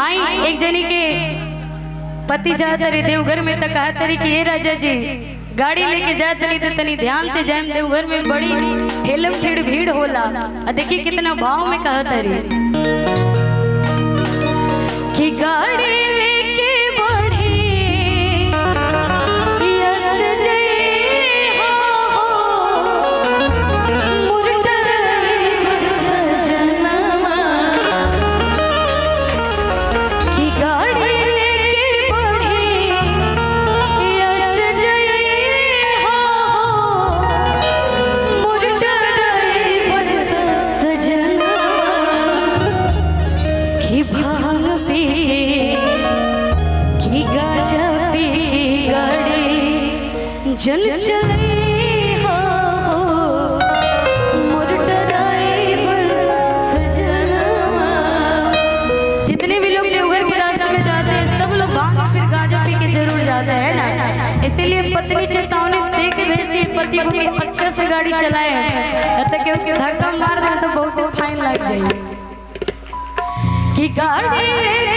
आई एक जनी के पति जात रे देवघर में तो कहा तरी कि हे राजा जी गाड़ी लेके जात नहीं तो तनी ध्यान से जाए, देवघर में बड़ी हेलम ठेड़ भीड़ होला। देखिए कितना भाव में कहा तरी कि गाड़ी लेके बढ़ी यस जय हो मुर्टर सजनमा कि गाड़ी लेके बढ़ी यस जय हो मुर्टर सजनमा कि भांग पी कि गाजा पी गाड़ी जन चले हो जितने भी लोग देवघर के रास्ते में जाते हैं सब लोग भांग फिर गाजा पी के जरूर जाते हैं ना। इसीलिए पत्नी चेतावनी दे के भेजती है पति को कि अच्छे से गाड़ी चलाए, तब क्योंकि धक्का मार दे तो बहुत फाइन लग जाएगी कि गाड़ी